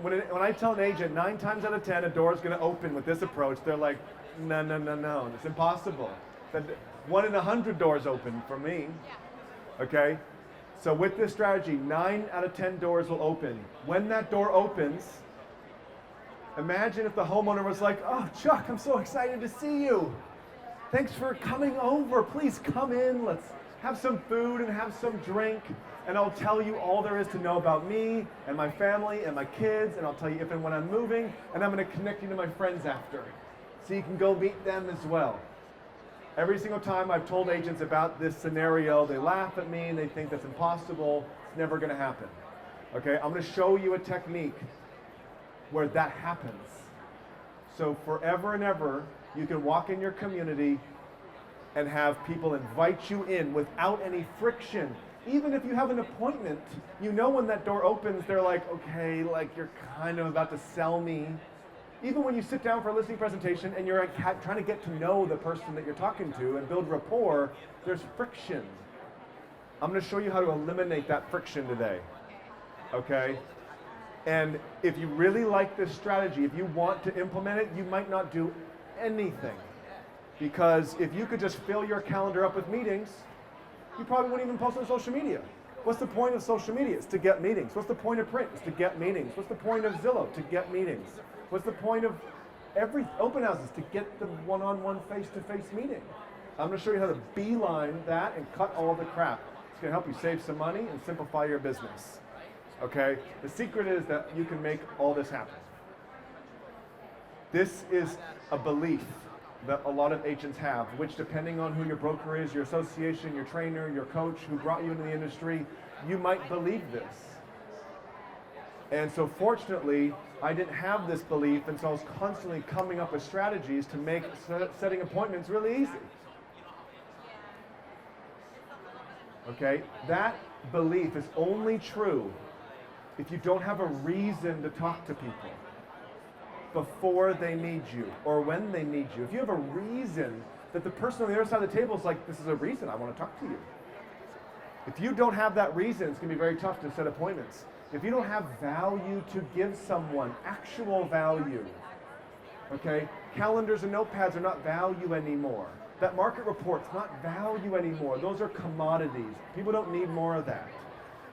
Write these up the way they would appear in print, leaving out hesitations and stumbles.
when I tell an agent 9 times out of 10 a door is going to open with this approach, they're like, no, it's impossible. 1 in 100 doors open for me. Okay? So with this strategy, 9 out of 10 doors will open. When that door opens, imagine if the homeowner was like, oh, Chuck, I'm so excited to see you. Thanks for coming over. Please come in. Let's have some food and have some drink. And I'll tell you all there is to know about me and my family and my kids. And I'll tell you if and when I'm moving. And I'm going to connect you to my friends after. So you can go meet them as well. Every single time I've told agents about this scenario, they laugh at me and they think that's impossible. It's never going to happen. Okay, I'm going to show you a technique where that happens. So forever and ever, you can walk in your community and have people invite you in without any friction. Even if you have an appointment, you know when that door opens, they're like, okay, like you're kind of about to sell me. Even when you sit down for a listing presentation and you're trying to get to know the person that you're talking to and build rapport, there's friction. I'm going to show you how to eliminate that friction today. Okay? And if you really like this strategy, if you want to implement it, you might not do anything. Because if you could just fill your calendar up with meetings, you probably wouldn't even post on social media. What's the point of social media? It's to get meetings. What's the point of print? It's to get meetings. What's the point of Zillow? To get meetings. What's the point of every open houses? To get the one-on-one face-to-face meeting. I'm going to show you how to beeline that and cut all the crap. It's going to help you save some money and simplify your business. Okay? The secret is that you can make all this happen. This is a belief that a lot of agents have, which depending on who your broker is, your association, your trainer, your coach, who brought you into the industry, you might believe this. And so fortunately, I didn't have this belief, and so I was constantly coming up with strategies to make setting appointments really easy. Okay? That belief is only true if you don't have a reason to talk to people before they need you or when they need you. If you have a reason that the person on the other side of the table is like, this is a reason I want to talk to you. If you don't have that reason, it's going to be very tough to set appointments. If you don't have value to give someone, actual value, okay? Calendars and notepads are not value anymore. That market report's not value anymore. Those are commodities. People don't need more of that.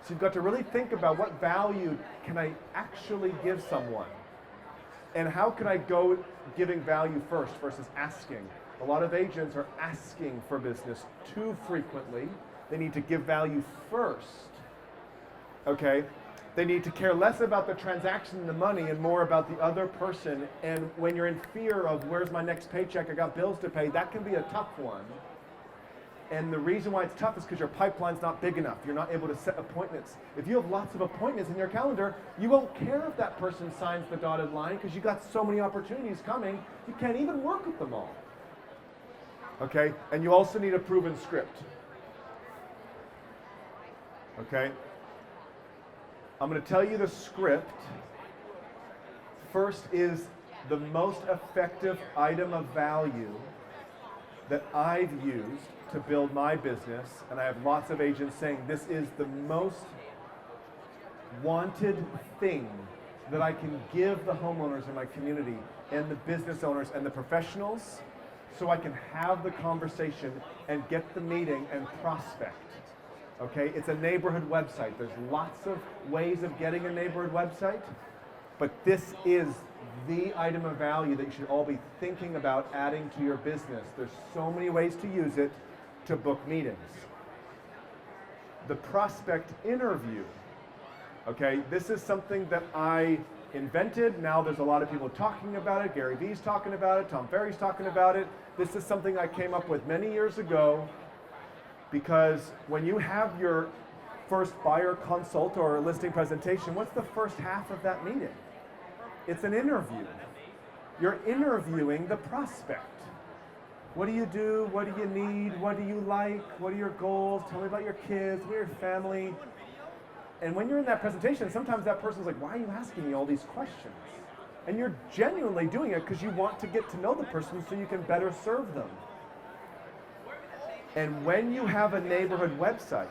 So you've got to really think about what value can I actually give someone? And how can I go giving value first versus asking? A lot of agents are asking for business too frequently. They need to give value first, okay? They need to care less about the transaction and the money and more about the other person. And when you're in fear of where's my next paycheck, I got bills to pay, that can be a tough one. And the reason why it's tough is because your pipeline's not big enough. You're not able to set appointments. If you have lots of appointments in your calendar, you won't care if that person signs the dotted line because you got so many opportunities coming, you can't even work with them all. Okay? And you also need a proven script. Okay? I'm going to tell you the script. First is the most effective item of value that I've used to build my business, and I have lots of agents saying this is the most wanted thing that I can give the homeowners in my community and the business owners and the professionals so I can have the conversation and get the meeting and prospect. Okay, it's a neighborhood website. There's lots of ways of getting a neighborhood website, but this is the item of value that you should all be thinking about adding to your business. There's so many ways to use it to book meetings. The prospect interview. Okay, this is something that I invented. Now there's a lot of people talking about it. Gary Vee's talking about it. Tom Ferry's talking about it. This is something I came up with many years ago because when you have your first buyer consult or listing presentation, what's the first half of that meeting? It's an interview. You're interviewing the prospect. What do you do? What do you need? What do you like? What are your goals? Tell me about your kids, what are your family? And when you're in that presentation, sometimes that person's like, why are you asking me all these questions? And you're genuinely doing it because you want to get to know the person so you can better serve them. And when you have a neighborhood website,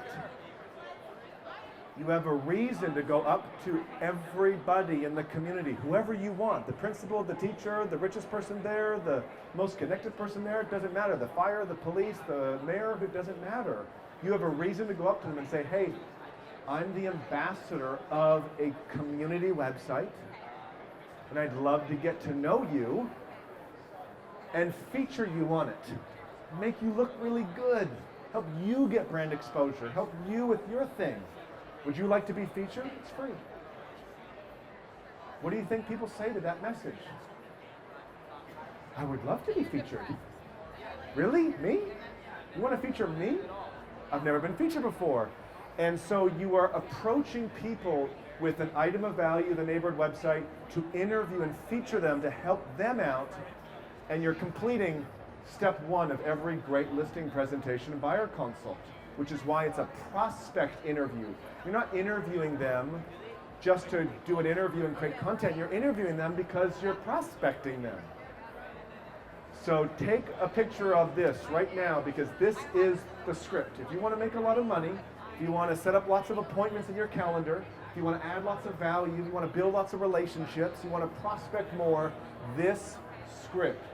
You have a reason to go up to everybody in the community, whoever you want, the principal, the teacher, the richest person there, the most connected person there, it doesn't matter, the fire, the police, the mayor, it doesn't matter. You have a reason to go up to them and say, hey, I'm the ambassador of a community website, and I'd love to get to know you and feature you on it, make you look really good, help you get brand exposure, help you with your thing. Would you like to be featured? It's free. What do you think people say to that message? I would love to be featured. Really? Me? You want to feature me? I've never been featured before. And so you are approaching people with an item of value, the neighborhood website, to interview and feature them to help them out. And you're completing step one of every great listing presentation and buyer consult, which is why it's a prospect interview. You're not interviewing them just to do an interview and create content. You're interviewing them because you're prospecting them. So take a picture of this right now, because this is the script. If you want to make a lot of money, if you want to set up lots of appointments in your calendar, if you want to add lots of value, if you want to build lots of relationships, you want to prospect more, this script.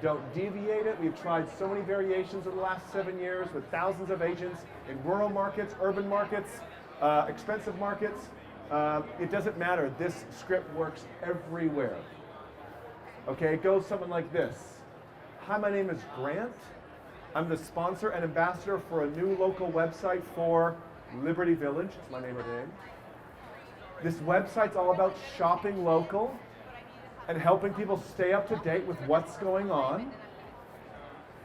Don't deviate it. We've tried so many variations over the last 7 years with thousands of agents in rural markets, urban markets, expensive markets. It doesn't matter. This script works everywhere. Okay, it goes something like this. Hi, my name is Grant. I'm the sponsor and ambassador for a new local website for Liberty Village. It's my neighborhood. This website's all about shopping local and helping people stay up to date with what's going on.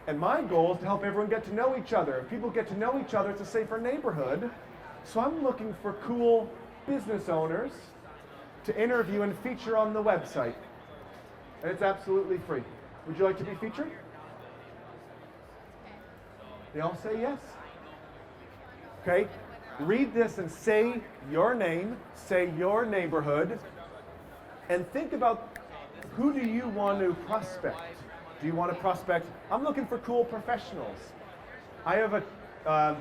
And my goal is to help everyone get to know each other. If people get to know each other, it's a safer neighborhood. So I'm looking for cool business owners to interview and feature on the website. And it's absolutely free. Would you like to be featured? They all say yes. Okay, read this and say your name, say your neighborhood, and think about, who do you want to prospect? Do you want to prospect? I'm looking for cool professionals. I have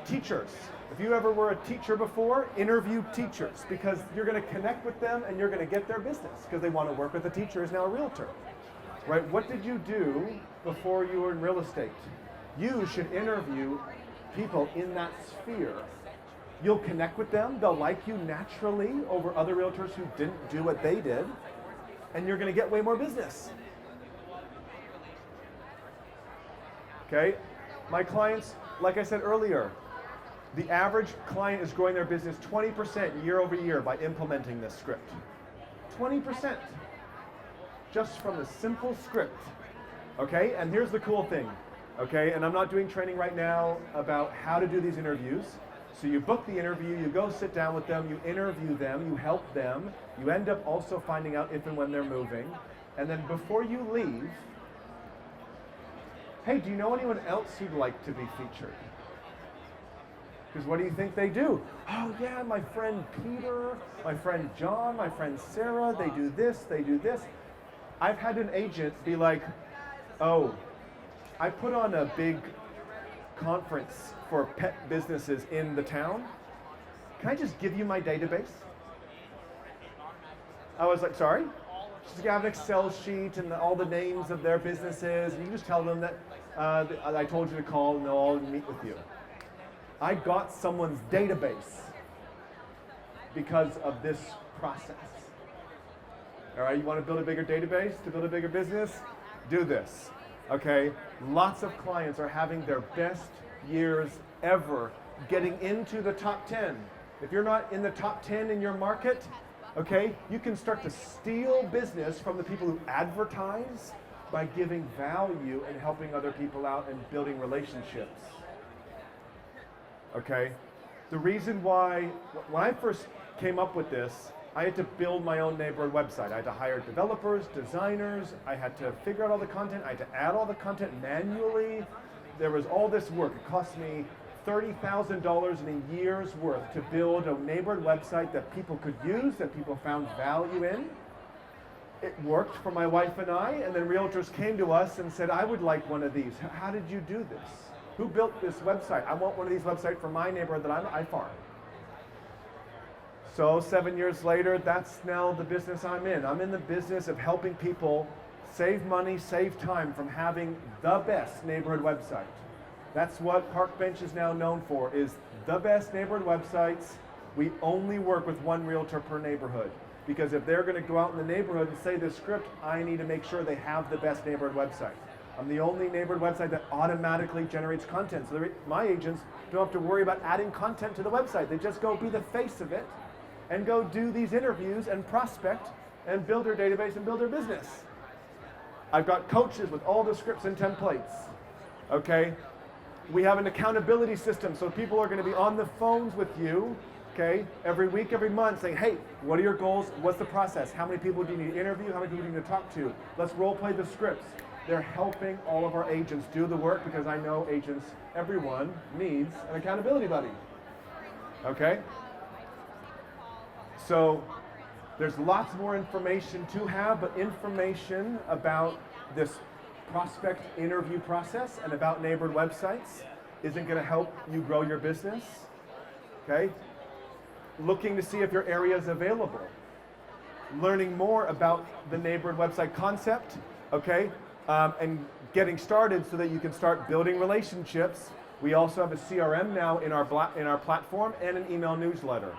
teachers. If you ever were a teacher before, interview teachers, because you're going to connect with them and you're going to get their business because they want to work with a teacher who's now a realtor. Right? What did you do before you were in real estate? You should interview people in that sphere. You'll connect with them. They'll like you naturally over other realtors who didn't do what they did. And you're going to get way more business. Okay? My clients, like I said earlier, the average client is growing their business 20% year over year by implementing this script. 20%. Just from the simple script. Okay? And here's the cool thing. Okay? And I'm not doing training right now about how to do these interviews. So you book the interview, you go sit down with them, you interview them, you help them. You end up also finding out if and when they're moving. And then before you leave, hey, do you know anyone else who'd like to be featured? Because what do you think they do? Oh yeah, my friend Peter, my friend John, my friend Sarah, they do this, they do this. I've had an agent be like, oh, I put on a big conference for pet businesses in the town. Can I just give you my database? I was like, sorry? She's got an Excel sheet and all the names of their businesses, and you just tell them that I told you to call and they'll all meet with you. I got someone's database because of this process. All right, you want to build a bigger database to build a bigger business? Do this, okay? Lots of clients are having their best years ever getting into the top 10. If you're not in the top 10 in your market, okay, you can start to steal business from the people who advertise by giving value and helping other people out and building relationships. Okay? The reason why, when I first came up with this, I had to build my own neighborhood website. I had to hire developers, designers, I had to figure out all the content, I had to add all the content manually. There was all this work. It cost me $30,000 in a year's worth to build a neighborhood website that people could use, that people found value in. It worked for my wife and I, and then realtors came to us and said, I would like one of these. How did you do this? Who built this website? I want one of these websites for my neighborhood that I farm. So 7 years later, that's now the business I'm in. I'm in the business of helping people save money, save time from having the best neighborhood website. That's what Parkbench is now known for, is the best neighborhood websites. We only work with one realtor per neighborhood, because if they're going to go out in the neighborhood and say the script, I need to make sure they have the best neighborhood website. I'm the only neighborhood website that automatically generates content. So my agents don't have to worry about adding content to the website. They just go be the face of it and go do these interviews and prospect and build their database and build their business. I've got coaches with all the scripts and templates. Okay? We have an accountability system, so people are going to be on the phones with you, okay, every week, every month, saying, hey, what are your goals? What's the process? How many people do you need to interview? How many people do you need to talk to? Let's role play the scripts. They're helping all of our agents do the work, because I know agents, everyone needs an accountability buddy. Okay? So there's lots more information to have, but information about this prospect interview process and about neighborhood websites isn't going to help you grow your business. Okay? Looking to see if your area is available. Learning more about the neighborhood website concept, okay? And getting started so that you can start building relationships. We also have a CRM now in our platform and an email newsletter.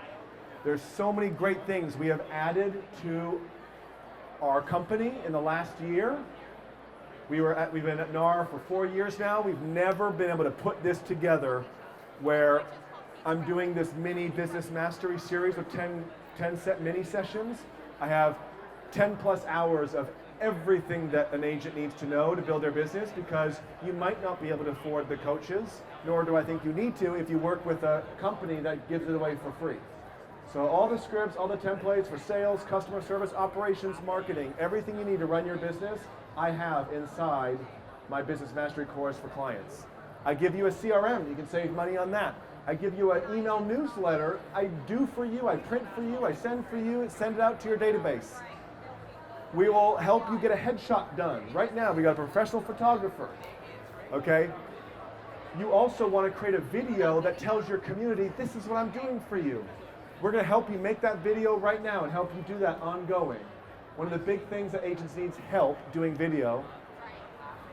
There's so many great things we have added to our company in the last year. We've been at NAR for 4 years now. We've never been able to put this together where I'm doing this mini business mastery series with 10 mini sessions. I have 10 plus hours of everything that an agent needs to know to build their business, because you might not be able to afford the coaches, nor do I think you need to if you work with a company that gives it away for free. So all the scripts, all the templates for sales, customer service, operations, marketing, everything you need to run your business, I have inside my business mastery course for clients. I give you a CRM, you can save money on that. I give you an email newsletter, I do for you, I print for you, I send for you, send it out to your database. We will help you get a headshot done. Right now, we got a professional photographer, okay? You also want to create a video that tells your community, this is what I'm doing for you. We're going to help you make that video right now and help you do that ongoing. One of the big things that agents need is help doing video.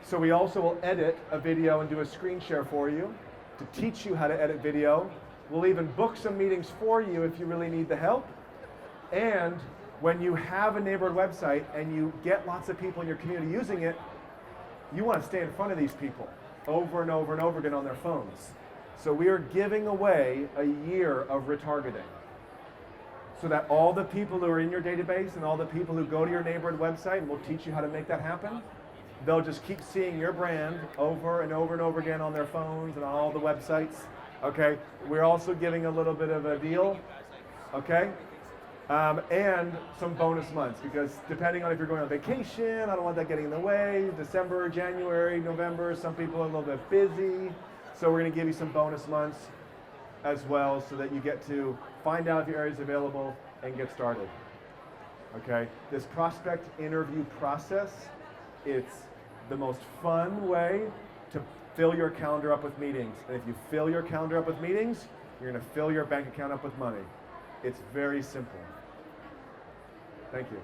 So we also will edit a video and do a screen share for you to teach you how to edit video. We'll even book some meetings for you if you really need the help. And when you have a neighborhood website and you get lots of people in your community using it, you want to stay in front of these people over and over and over again on their phones. So we are giving away a year of retargeting, so that all the people who are in your database and all the people who go to your neighborhood website, and we'll teach you how to make that happen, they'll just keep seeing your brand over and over and over again on their phones and on all the websites. Okay, we're also giving a little bit of a deal, okay? And some bonus months, because depending on if you're going on vacation, I don't want that getting in the way, December, January, November, some people are a little bit busy, so we're gonna give you some bonus months as well, so that you get to find out if your area is available and get started. Okay, this prospect interview process, it's the most fun way to fill your calendar up with meetings. And if you fill your calendar up with meetings, you're going to fill your bank account up with money. It's very simple. Thank you.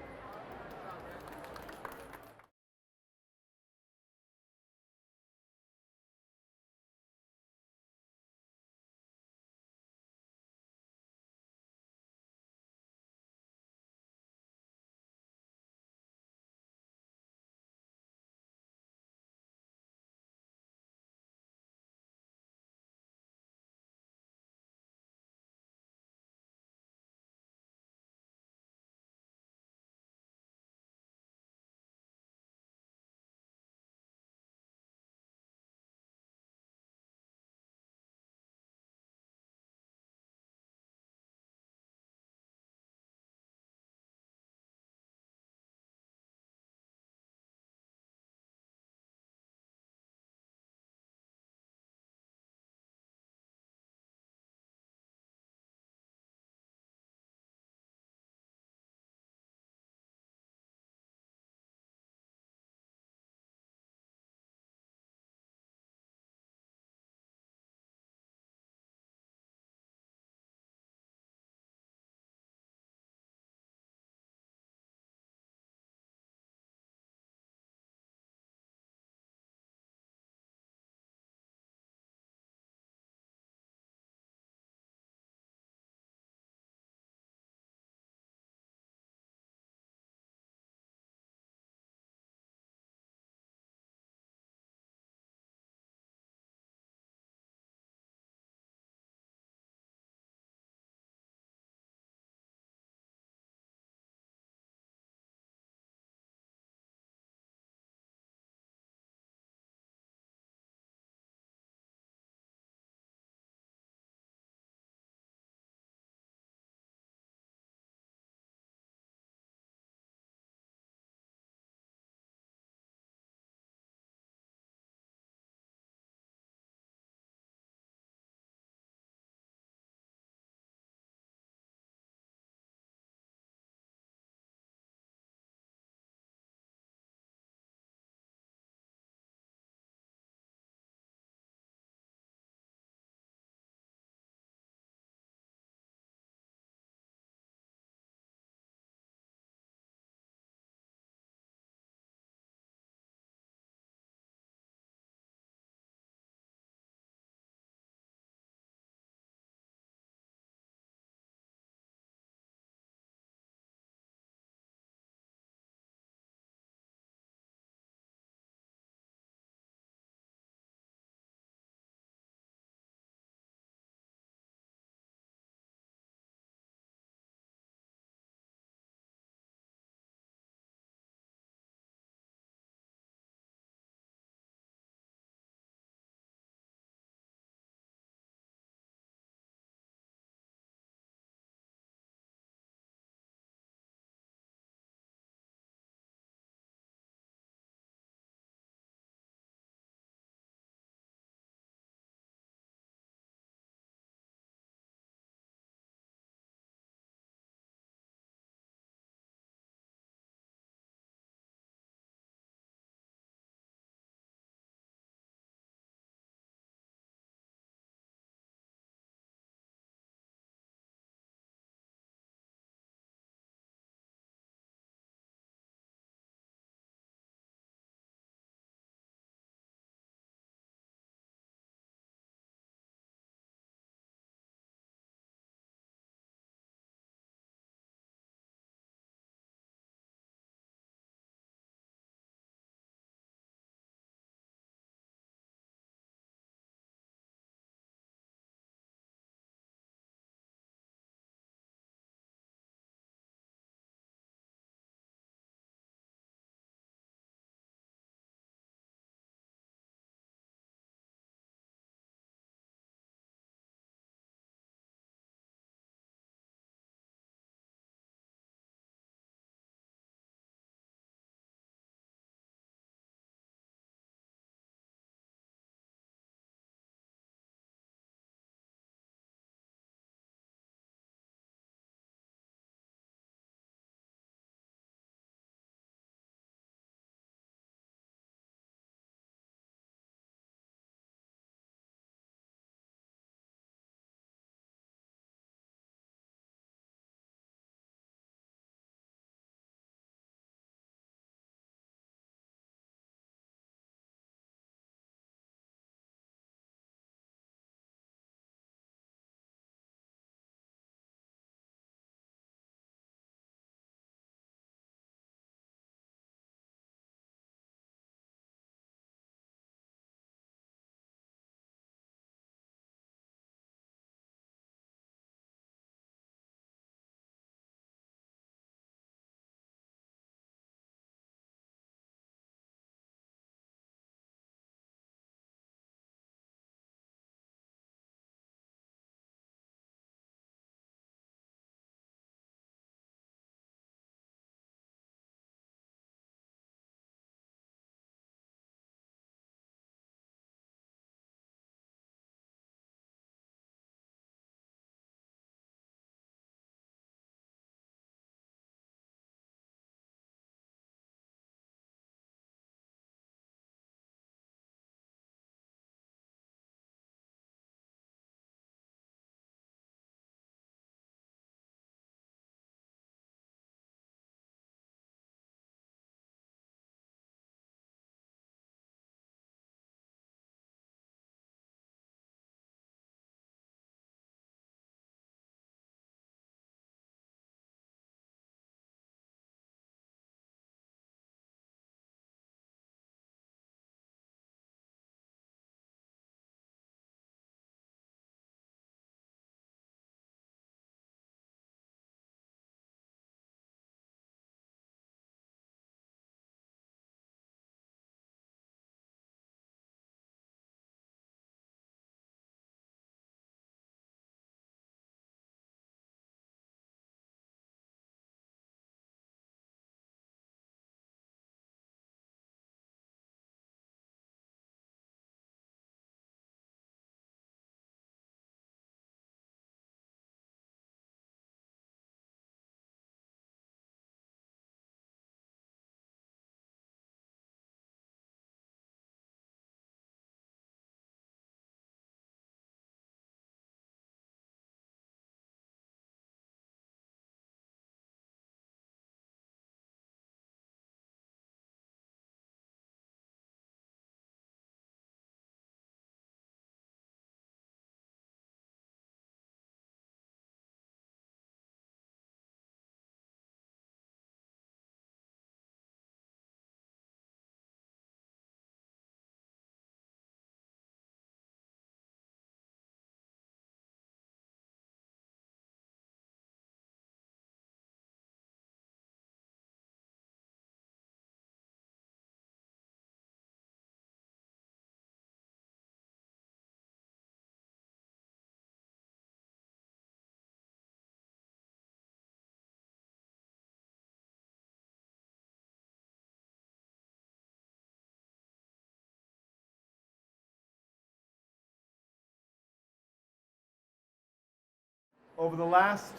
over the last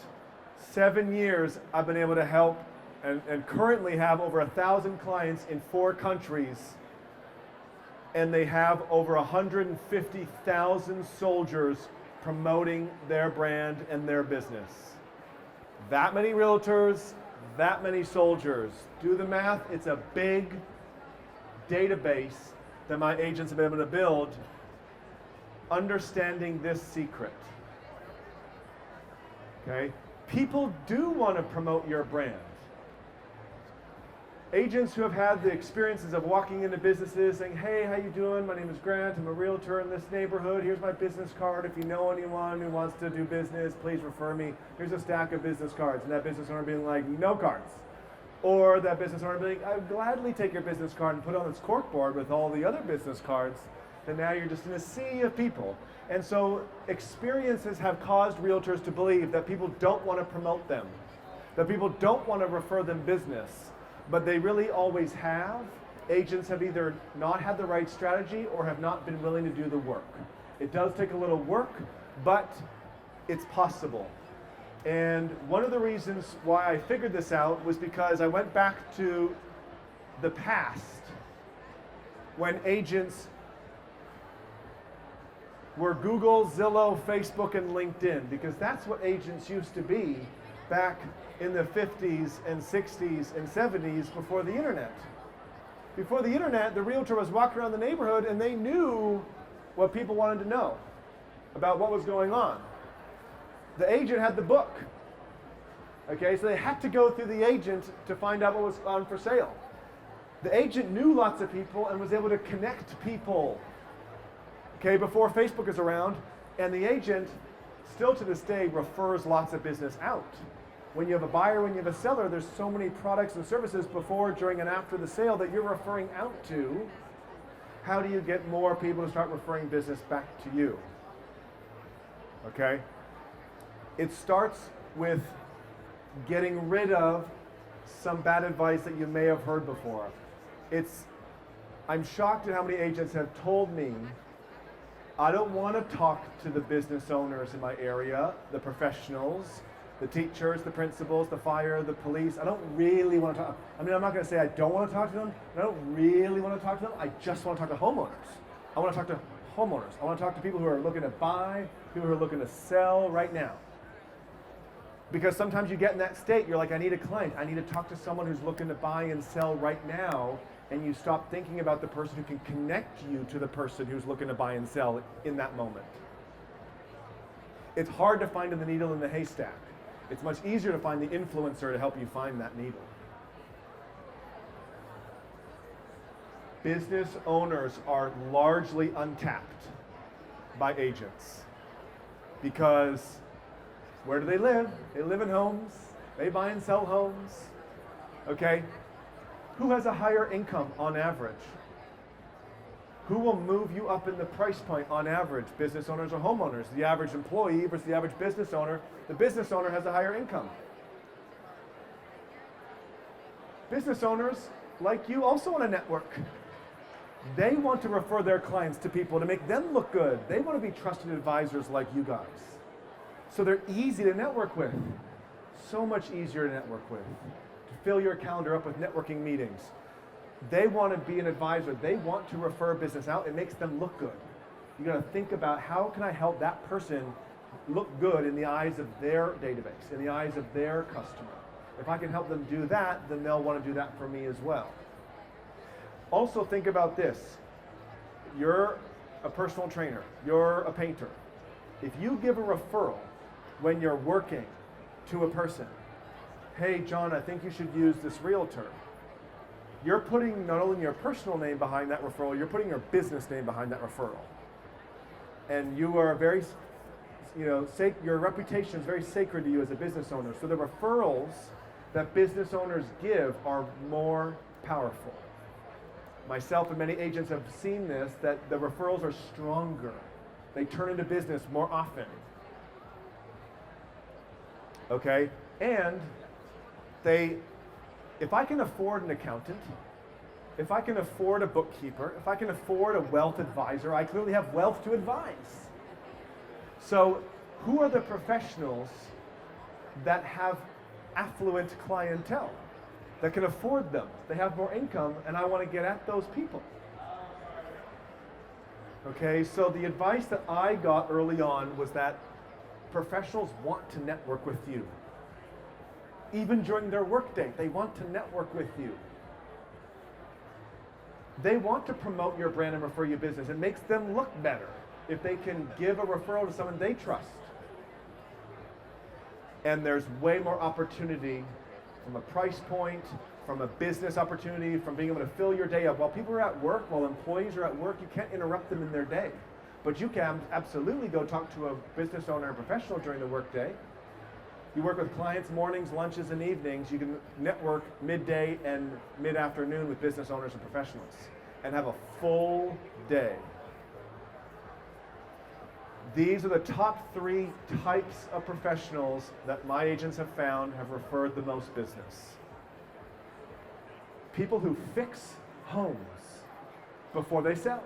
7 years, I've been able to help and currently have over 1,000 clients in 4 countries, and they have over 150,000 soldiers promoting their brand and their business. That many realtors, that many soldiers. Do the math, it's a big database that my agents have been able to build, understanding this secret. Okay? People do want to promote your brand. Agents who have had the experiences of walking into businesses saying, hey, how you doing? My name is Grant. I'm a realtor in this neighborhood. Here's my business card. If you know anyone who wants to do business, please refer me. Here's a stack of business cards. And that business owner being like, no cards. Or that business owner being like, I would gladly take your business card and put it on this corkboard with all the other business cards. And now you're just in a sea of people. And so experiences have caused realtors to believe that people don't want to promote them, that people don't want to refer them business. But they really always have. Agents have either not had the right strategy or have not been willing to do the work. It does take a little work, but it's possible. And one of the reasons why I figured this out was because I went back to the past when agents were Google, Zillow, Facebook, and LinkedIn, because that's what agents used to be back in the 50s and 60s and 70s before the internet. Before the internet, the realtor was walking around the neighborhood and they knew what people wanted to know about what was going on. The agent had the book. Okay, so they had to go through the agent to find out what was on for sale. The agent knew lots of people and was able to connect people. Okay, before Facebook is around, and the agent still to this day refers lots of business out. When you have a buyer, when you have a seller, there's so many products and services before, during, and after the sale that you're referring out to. How do you get more people to start referring business back to you? Okay? It starts with getting rid of some bad advice that you may have heard before. I'm shocked at how many agents have told me, I don't want to talk to the business owners in my area, the professionals, the teachers, the principals, the fire, the police. I don't really want to talk. I mean, I'm not going to say I don't want to talk to them. I don't really want to talk to them. I just want to talk to homeowners. I want to talk to homeowners. I want to talk to people who are looking to buy, people who are looking to sell right now. Because sometimes you get in that state, you're like, I need a client. I need to talk to someone who's looking to buy and sell right now. And you stop thinking about the person who can connect you to the person who's looking to buy and sell in that moment. It's hard to find the needle in the haystack. It's much easier to find the influencer to help you find that needle. Business owners are largely untapped by agents because where do they live? They live in homes. They buy and sell homes. Okay? Who has a higher income on average? Who will move you up in the price point on average? Business owners or homeowners? The average employee versus the average business owner. The business owner has a higher income. Business owners, like you, also want to network. They want to refer their clients to people to make them look good. They want to be trusted advisors like you guys. So they're easy to network with. So much easier to network with. To fill your calendar up with networking meetings. They want to be an advisor. They want to refer business out. It makes them look good. You got to think about how can I help that person look good in the eyes of their database, in the eyes of their customer. If I can help them do that, then they'll want to do that for me as well. Also think about this. You're a personal trainer. You're a painter. If you give a referral when you're working to a person, hey, John, I think you should use this realtor. You're putting not only your personal name behind that referral, you're putting your business name behind that referral. And you are very, your reputation is very sacred to you as a business owner. So the referrals that business owners give are more powerful. Myself and many agents have seen this, that the referrals are stronger. They turn into business more often. Okay? And if I can afford an accountant, if I can afford a bookkeeper, if I can afford a wealth advisor, I clearly have wealth to advise. So who are the professionals that have affluent clientele, that can afford them, they have more income, and I want to get at those people. Okay, so the advice that I got early on was that professionals want to network with you. Even during their workday, they want to network with you. They want to promote your brand and refer your business. It makes them look better if they can give a referral to someone they trust. And there's way more opportunity from a price point, from a business opportunity, from being able to fill your day up. While people are at work, while employees are at work, you can't interrupt them in their day. But you can absolutely go talk to a business owner and professional during the workday. You work with clients mornings, lunches, and evenings. You can network midday and mid-afternoon with business owners and professionals and have a full day. These are the top 3 types of professionals that my agents have found have referred the most business. People who fix homes before they sell.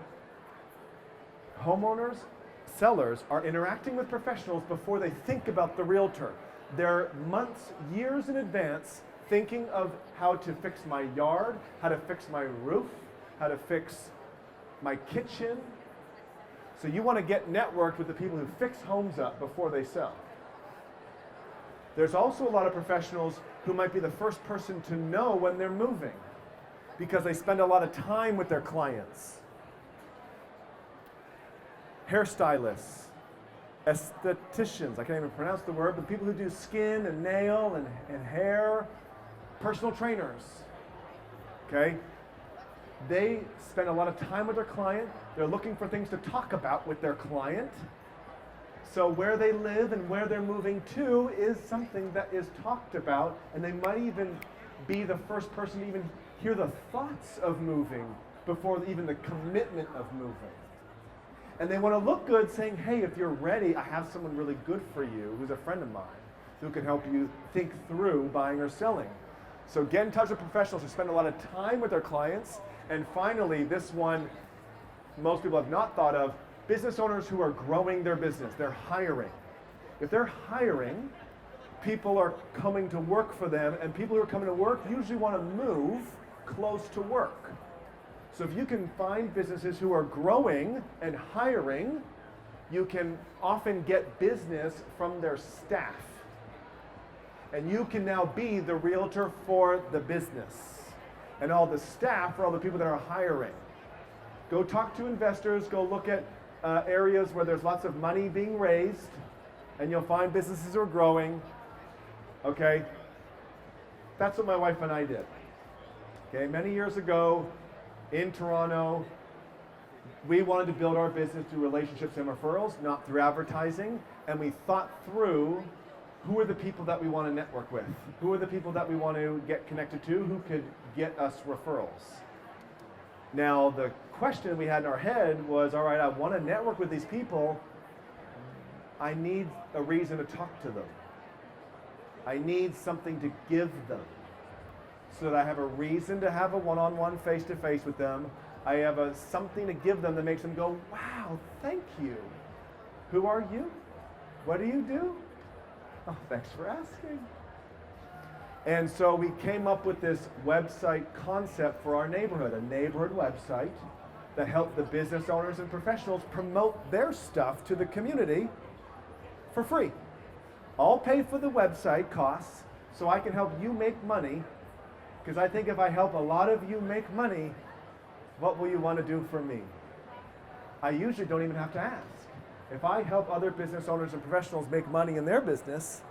Homeowners, sellers are interacting with professionals before they think about the realtor. They're months, years in advance thinking of how to fix my yard, how to fix my roof, how to fix my kitchen. So you want to get networked with the people who fix homes up before they sell. There's also a lot of professionals who might be the first person to know when they're moving because they spend a lot of time with their clients. Hairstylists, estheticians, I can't even pronounce the word, but people who do skin and nail and hair, personal trainers, okay? They spend a lot of time with their client. They're looking for things to talk about with their client. So where they live and where they're moving to is something that is talked about, and they might even be the first person to even hear the thoughts of moving before even the commitment of moving. And they want to look good saying, hey, if you're ready, I have someone really good for you who's a friend of mine who can help you think through buying or selling. So get in touch with professionals who spend a lot of time with their clients. And finally, this one most people have not thought of, business owners who are growing their business. They're hiring. If they're hiring, people are coming to work for them, and people who are coming to work usually want to move close to work. So if you can find businesses who are growing and hiring, you can often get business from their staff. And you can now be the realtor for the business. And all the staff are all the people that are hiring. Go talk to investors, go look at areas where there's lots of money being raised, and you'll find businesses who are growing. Okay? That's what my wife and I did. Okay, many years ago, in Toronto, we wanted to build our business through relationships and referrals, not through advertising, and we thought through who are the people that we want to network with, who are the people that we want to get connected to, who could get us referrals. Now, the question we had in our head was, all right, I want to network with these people, I need a reason to talk to them. I need something to give them, so that I have a reason to have a one-on-one, face-to-face with them. I have something to give them that makes them go, wow, thank you. Who are you? What do you do? Oh, thanks for asking. And so we came up with this website concept for our neighborhood, a neighborhood website that helped the business owners and professionals promote their stuff to the community for free. I'll pay for the website costs so I can help you make money. Because I think if I help a lot of you make money, what will you want to do for me? I usually don't even have to ask. If I help other business owners and professionals make money in their business,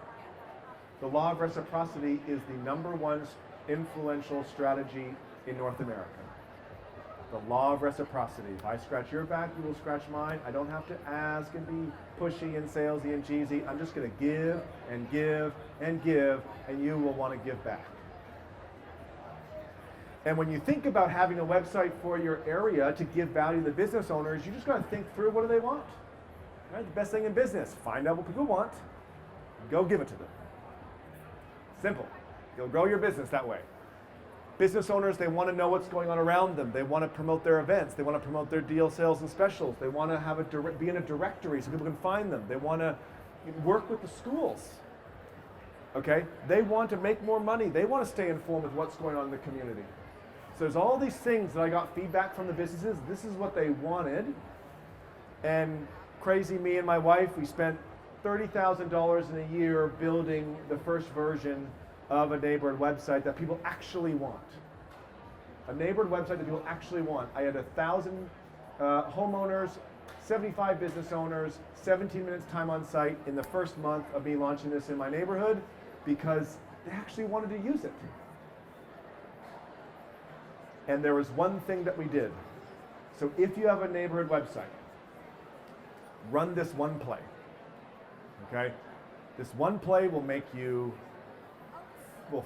the law of reciprocity is the #1 influential strategy in North America. The law of reciprocity. If I scratch your back, you will scratch mine. I don't have to ask and be pushy and salesy and cheesy. I'm just going to give and give and give, and you will want to give back. And when you think about having a website for your area to give value to the business owners, you just got to think through, what do they want? Right? The best thing in business, find out what people want, go give it to them. Simple. You'll grow your business that way. Business owners, they want to know what's going on around them. They want to promote their events. They want to promote their deal sales and specials. They want to have be in a directory so people can find them. They want to work with the schools. Okay? They want to make more money. They want to stay informed with what's going on in the community. So there's all these things that I got feedback from the businesses. This is what they wanted. And crazy me and my wife, we spent $30,000 in a year building the first version of a neighborhood website that people actually want. A neighborhood website that people actually want. I had 1,000 homeowners, 75 business owners, 17 minutes time on site in the first month of me launching this in my neighborhood because they actually wanted to use it. And there was one thing that we did. So if you have a neighborhood website, run this one play. Okay? This one play will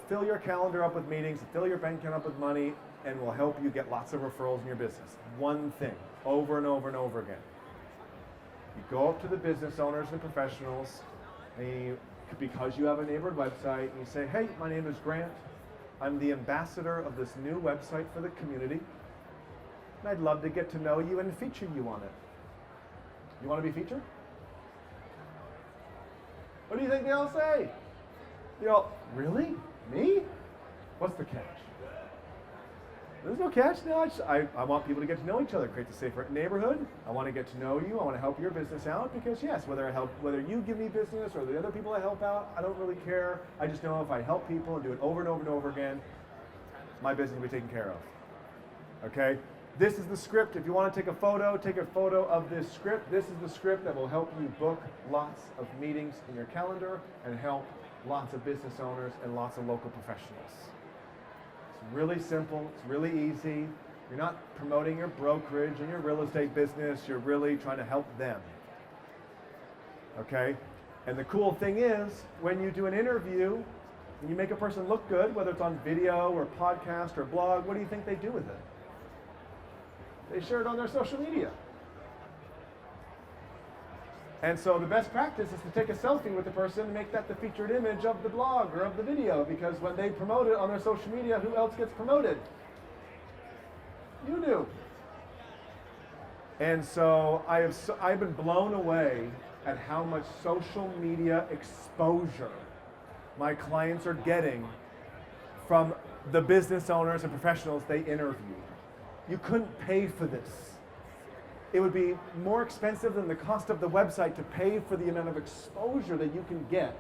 fill your calendar up with meetings, fill your bank account up with money, and will help you get lots of referrals in your business. One thing, over and over and over again. You go up to the business owners and professionals, and because you have a neighborhood website, and you say, hey, my name is Grant. I'm the ambassador of this new website for the community, and I'd love to get to know you and feature you on it. You want to be featured? What do you think they all say? They all, really? Me? What's the catch? There's no catch. No, I want people to get to know each other, create a safer neighborhood. I want to get to know you. I want to help your business out because yes, whether you give me business or the other people I help out, I don't really care. I just know if I help people and do it over and over and over again, my business will be taken care of. Okay? This is the script. If you want to take a photo of this script. This is the script that will help you book lots of meetings in your calendar and help lots of business owners and lots of local professionals. It's really simple. It's really easy. You're not promoting your brokerage and your real estate business. You're really trying to help them. Okay? And the cool thing is, when you do an interview and you make a person look good, whether it's on video or podcast or blog, what do you think they do with it? They share it on their social media. And so the best practice is to take a selfie with the person and make that the featured image of the blog or of the video, because when they promote it on their social media, who else gets promoted? You do. And so I've been blown away at how much social media exposure my clients are getting from the business owners and professionals they interview. You couldn't pay for this. It would be more expensive than the cost of the website to pay for the amount of exposure that you can get.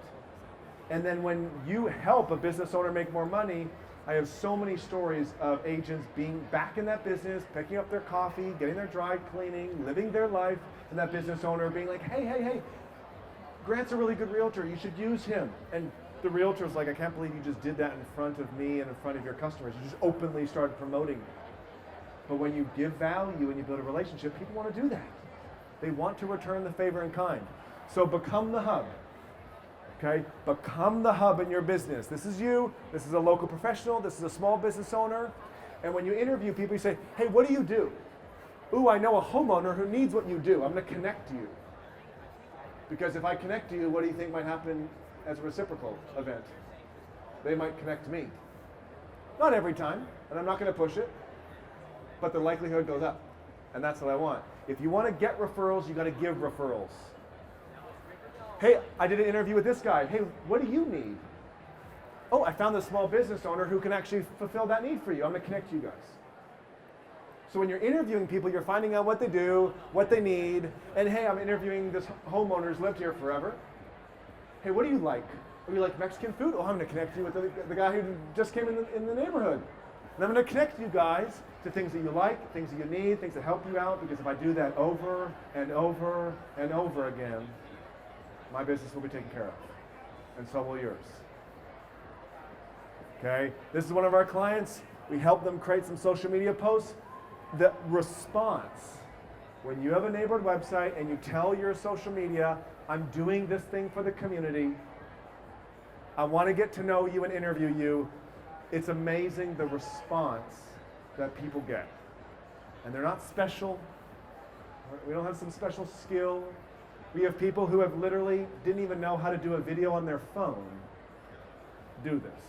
And then when you help a business owner make more money, I have so many stories of agents being back in that business, picking up their coffee, getting their dry cleaning, living their life, and that business owner being like, hey, Grant's a really good realtor, you should use him. And the realtor's like, I can't believe you just did that in front of me and in front of your customers. You just openly started promoting me. But when you give value and you build a relationship, people want to do that. They want to return the favor in kind. So become the hub. Okay? Become the hub in your business. This is you. This is a local professional. This is a small business owner. And when you interview people, you say, hey, what do you do? Ooh, I know a homeowner who needs what you do. I'm going to connect you. Because if I connect you, what do you think might happen as a reciprocal event? They might connect me. Not every time, and I'm not going to push it. But the likelihood goes up. And that's what I want. If you want to get referrals, you got to give referrals. Hey, I did an interview with this guy. Hey, what do you need? Oh, I found this small business owner who can actually fulfill that need for you. I'm going to connect you guys. So when you're interviewing people, you're finding out what they do, what they need, and hey, I'm interviewing this homeowner who's lived here forever. Hey, what do you like? Oh, you like Mexican food? Oh, I'm going to connect you with the guy who just came in the neighborhood. And I'm going to connect you guys to things that you like, things that you need, things that help you out, because if I do that over and over and over again, my business will be taken care of, and so will yours. Okay? This is one of our clients. We help them create some social media posts. The response, when you have a neighborhood website and you tell your social media, I'm doing this thing for the community, I want to get to know you and interview you, it's amazing the response that people get. And they're not special. We don't have some special skill. We have people who have literally didn't even know how to do a video on their phone do this.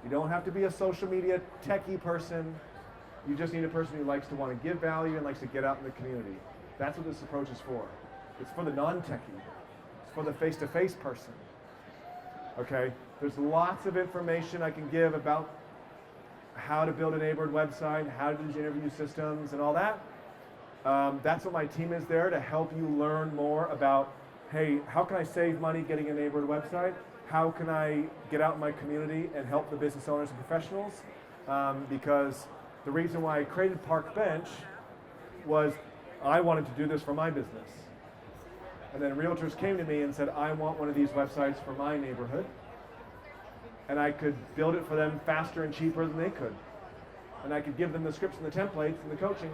You don't have to be a social media techie person. You just need a person who likes to want to give value and likes to get out in the community. That's what this approach is for. It's for the non-techie. It's for the face-to-face person. Okay? There's lots of information I can give about how to build a neighborhood website, how to use interview systems and all that. That's what my team is there to help you learn more about, hey, how can I save money getting a neighborhood website? How can I get out in my community and help the business owners and professionals? Because the reason why I created Parkbench was I wanted to do this for my business. And then realtors came to me and said, I want one of these websites for my neighborhood. And I could build it for them faster and cheaper than they could. And I could give them the scripts and the templates and the coaching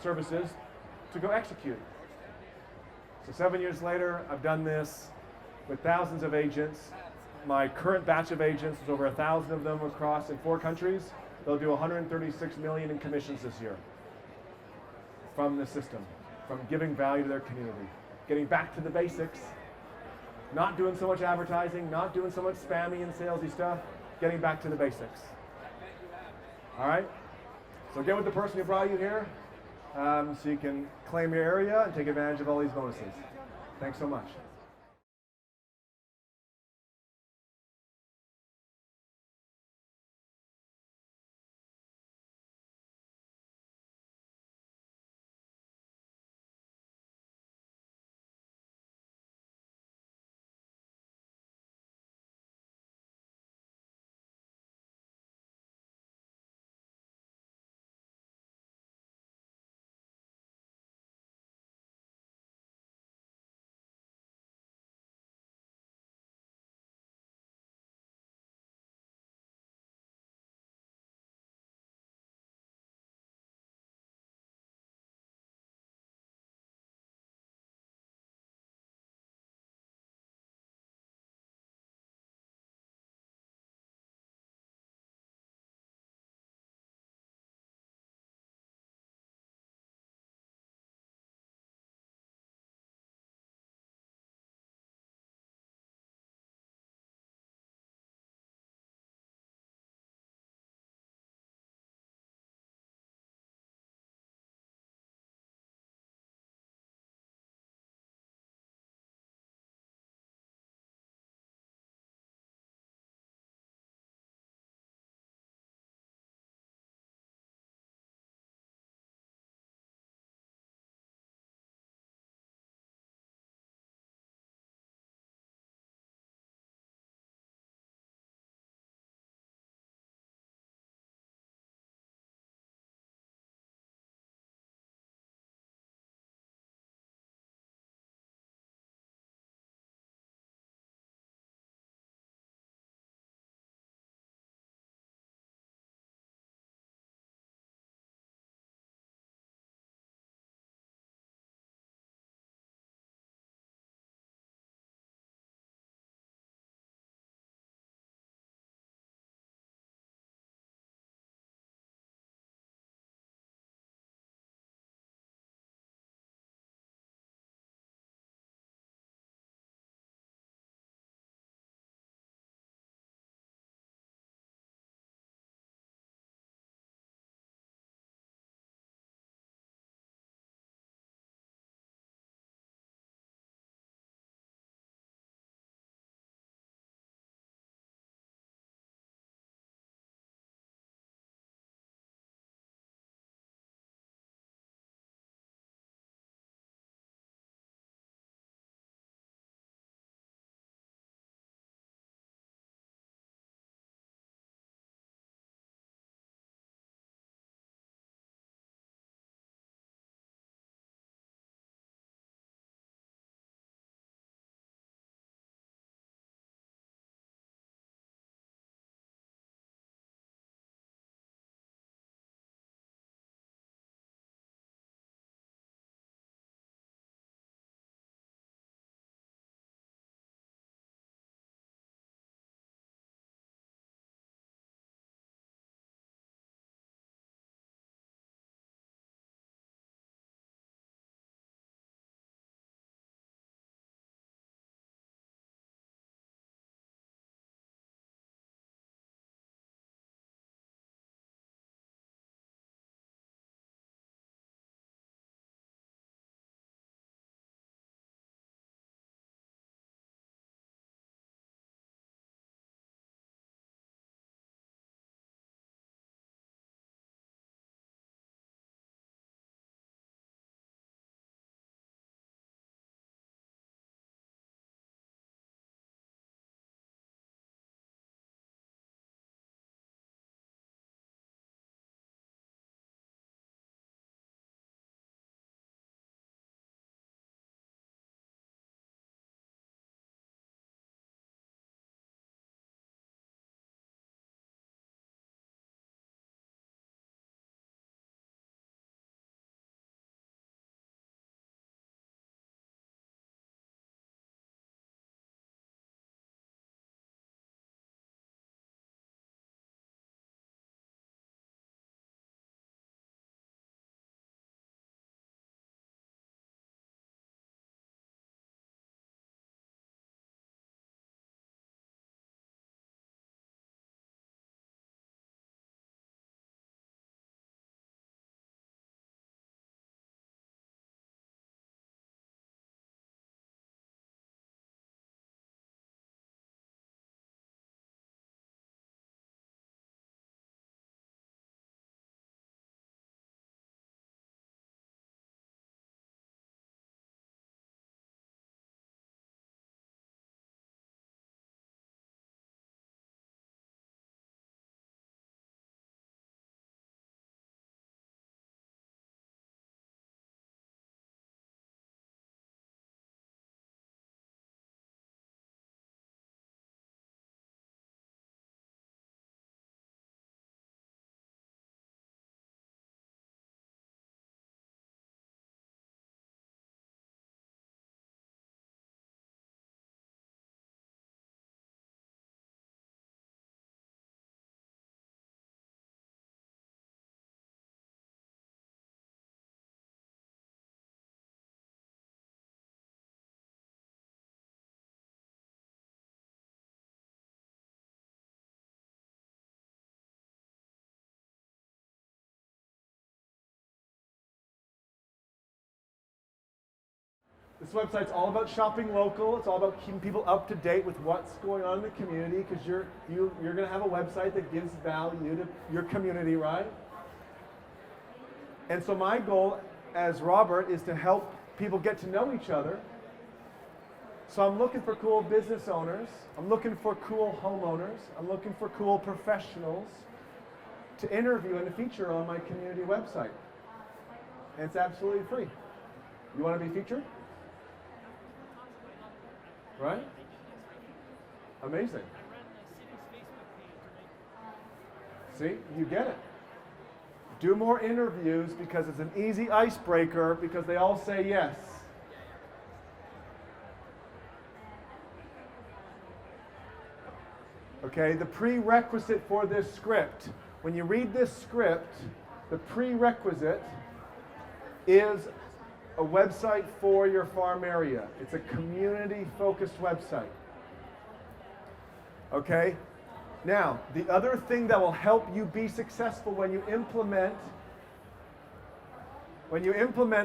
services to go execute. So 7 years later, I've done this with thousands of agents. My current batch of agents, there's over 1,000 of them across in 4 countries. They'll do 136 million in commissions this year from the system, from giving value to their community, getting back to the basics, not doing so much advertising, not doing so much spammy and salesy stuff, getting back to the basics. All right? So get with the person who brought you here so you can claim your area and take advantage of all these bonuses. Thanks so much. This website's all about shopping local. It's all about keeping people up to date with what's going on in the community, because you're going to have a website that gives value to your community, right? And so my goal as Robert is to help people get to know each other. So I'm looking for cool business owners. I'm looking for cool homeowners. I'm looking for cool professionals to interview and to feature on my community website. And it's absolutely free. You want to be featured? Right? Amazing. See, you get it. Do more interviews because it's an easy icebreaker because they all say yes. Okay, the prerequisite for this script, when you read this script, the prerequisite is a website for your farm area. It's a community-focused website. Okay? Now, the other thing that will help you be successful when you implement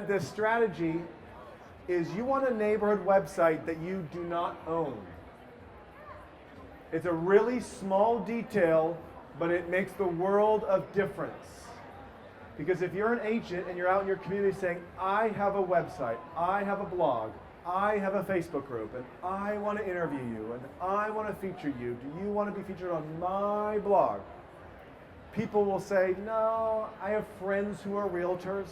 this strategy is you want a neighborhood website that you do not own. It's a really small detail, but it makes the world of difference. Because if you're an agent and you're out in your community saying, I have a website, I have a blog, I have a Facebook group, and I want to interview you, and I want to feature you. Do you want to be featured on my blog? People will say, no, I have friends who are realtors,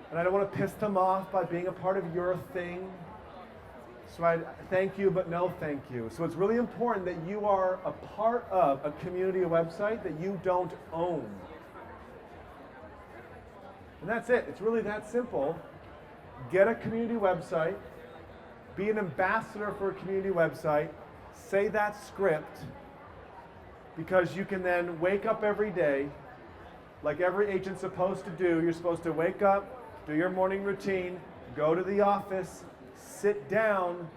and I don't want to piss them off by being a part of your thing. So I thank you, but no thank you. So it's really important that you are a part of a community website that you don't own. And that's it. It's really that simple. Get a community website. Be an ambassador for a community website. Say that script, because you can then wake up every day like every agent's supposed to do. You're supposed to wake up, do your morning routine, go to the office, sit down,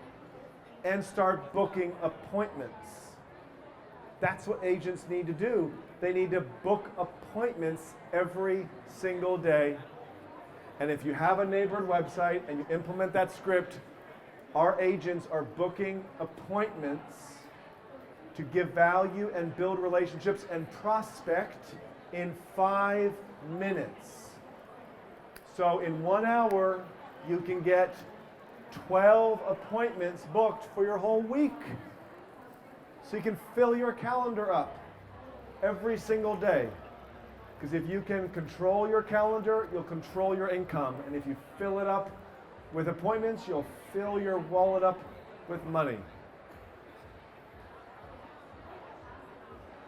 and start booking appointments. That's what agents need to do. They need to book appointments every single day. And if you have a neighborhood website and you implement that script, our agents are booking appointments to give value and build relationships and prospect in 5 minutes. So in 1 hour, you can get 12 appointments booked for your whole week. So you can fill your calendar up every single day. Because if you can control your calendar, you'll control your income. And if you fill it up with appointments, you'll fill your wallet up with money.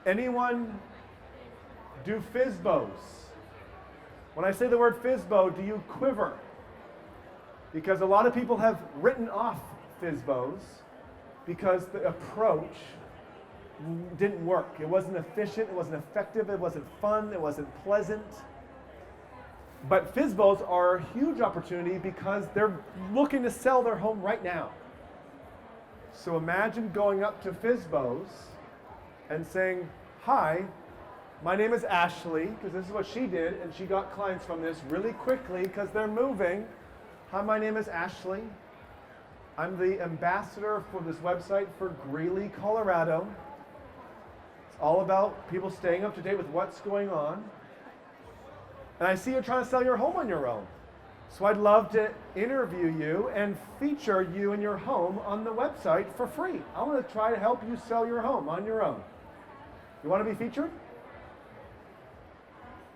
Anyone do FSBOs? When I say the word FSBO, do you quiver? Because a lot of people have written off FSBOs because the approach didn't work. It wasn't efficient, it wasn't effective, it wasn't fun, it wasn't pleasant. But FSBOs are a huge opportunity because they're looking to sell their home right now. So imagine going up to FSBOs and saying, hi, my name is Ashley, because this is what she did, and she got clients from this really quickly because they're moving. Hi, my name is Ashley. I'm the ambassador for this website for Greeley, Colorado. It's all about people staying up to date with what's going on. And I see you're trying to sell your home on your own. So I'd love to interview you and feature you and your home on the website for free. I want to try to help you sell your home on your own. You want to be featured?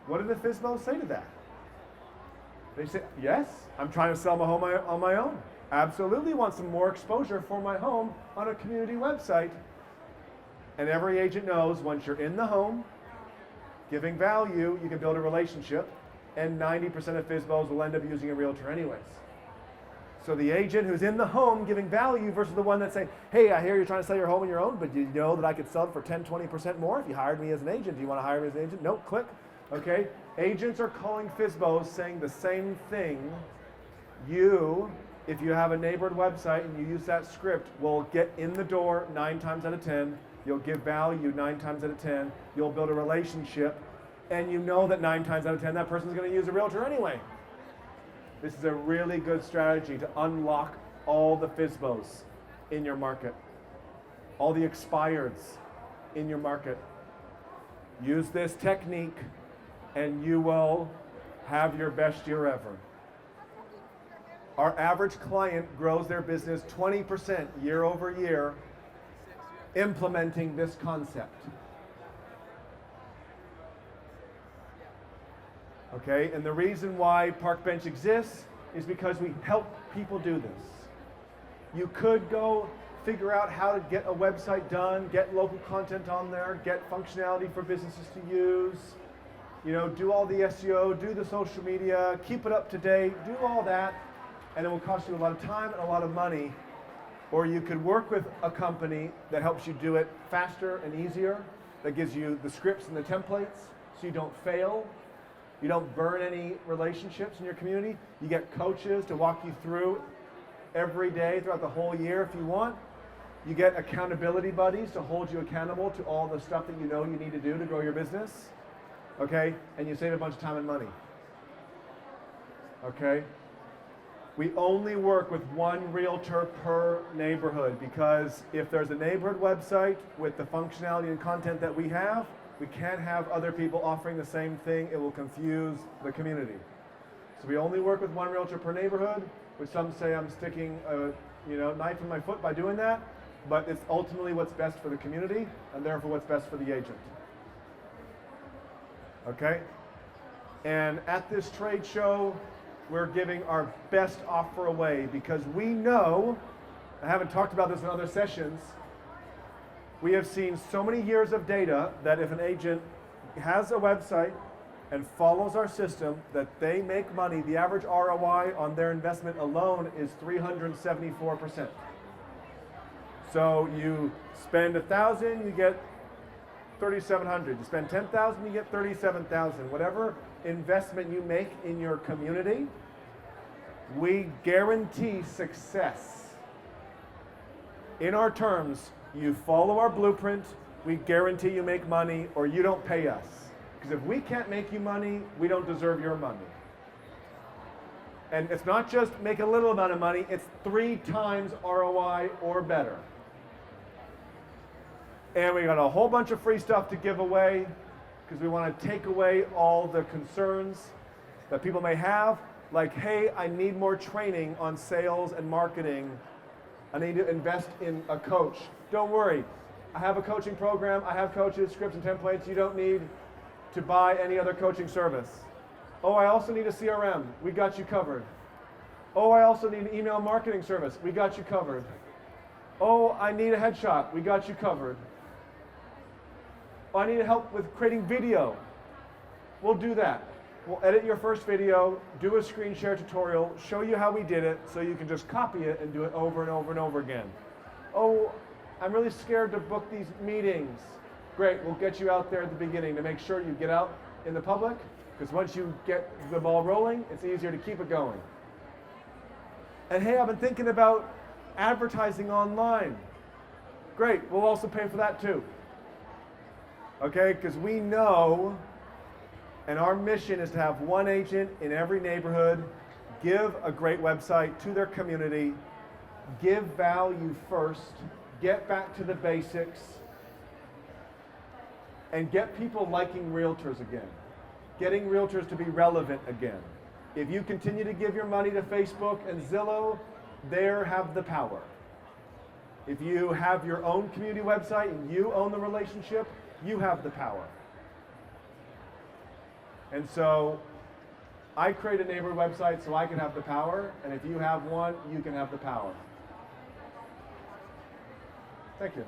What did the FSBOs say to that? They say, yes, I'm trying to sell my home on my own. Absolutely want some more exposure for my home on a community website. And every agent knows once you're in the home, giving value, you can build a relationship, and 90% of FSBOs will end up using a realtor anyways. So the agent who's in the home giving value versus the one that's saying, hey, I hear you're trying to sell your home on your own, but you know that I could sell it for 10, 20% more if you hired me as an agent. Do you want to hire me as an agent? Nope, click. Okay, agents are calling FSBOs saying the same thing. You, if you have a neighborhood website and you use that script, will get in the door 9 times out of 10. You'll give value 9 times out of 10. You'll build a relationship, and you know that 9 times out of 10 that person's going to use a realtor anyway. This is a really good strategy to unlock all the FSBOs in your market, all the expireds in your market. Use this technique and you will have your best year ever. Our average client grows their business 20% year over year implementing this concept. Okay, and the reason why Parkbench exists is because we help people do this. You could go figure out how to get a website done, get local content on there, get functionality for businesses to use, you know, do all the SEO, do the social media, keep it up to date, do all that, and it will cost you a lot of time and a lot of money. Or you could work with a company that helps you do it faster and easier, that gives you the scripts and the templates so you don't fail. You don't burn any relationships in your community. You get coaches to walk you through every day throughout the whole year if you want. You get accountability buddies to hold you accountable to all the stuff that you know you need to do to grow your business. Okay? And you save a bunch of time and money. Okay? We only work with one realtor per neighborhood because if there's a neighborhood website with the functionality and content that we have, we can't have other people offering the same thing. It will confuse the community. So we only work with one realtor per neighborhood, which some say I'm sticking a knife in my foot by doing that, but it's ultimately what's best for the community and therefore what's best for the agent. Okay? And at this trade show, we're giving our best offer away because we know, I haven't talked about this in other sessions, we have seen so many years of data that if an agent has a website and follows our system, that they make money. The average ROI on their investment alone is 374%. So you spend $1,000, you get $3,700. You spend $10,000, you get $37,000. Whatever investment you make in your community, we guarantee success. In our terms, you follow our blueprint, we guarantee you make money or you don't pay us. Because if we can't make you money, we don't deserve your money. And it's not just make a little amount of money, it's 3 times ROI or better. And we got a whole bunch of free stuff to give away because we want to take away all the concerns that people may have. Like, hey, I need more training on sales and marketing. I need to invest in a coach. Don't worry. I have a coaching program. I have coaches, scripts, and templates. You don't need to buy any other coaching service. Oh, I also need a CRM. We got you covered. Oh, I also need an email marketing service. We got you covered. Oh, I need a headshot. We got you covered. Oh, I need help with creating video. We'll do that. We'll edit your first video, do a screen share tutorial, show you how we did it so you can just copy it and do it over and over and over again. Oh, I'm really scared to book these meetings. Great, we'll get you out there at the beginning to make sure you get out in the public, because once you get the ball rolling, it's easier to keep it going. And hey, I've been thinking about advertising online. Great, we'll also pay for that too. Okay, because we know, and our mission is to have one agent in every neighborhood, give a great website to their community, give value first, get back to the basics, and get people liking realtors again, getting realtors to be relevant again. If you continue to give your money to Facebook and Zillow, they have the power. If you have your own community website and you own the relationship, you have the power. And so I create a neighborhood website so I can have the power, and if you have one, you can have the power. Thank you.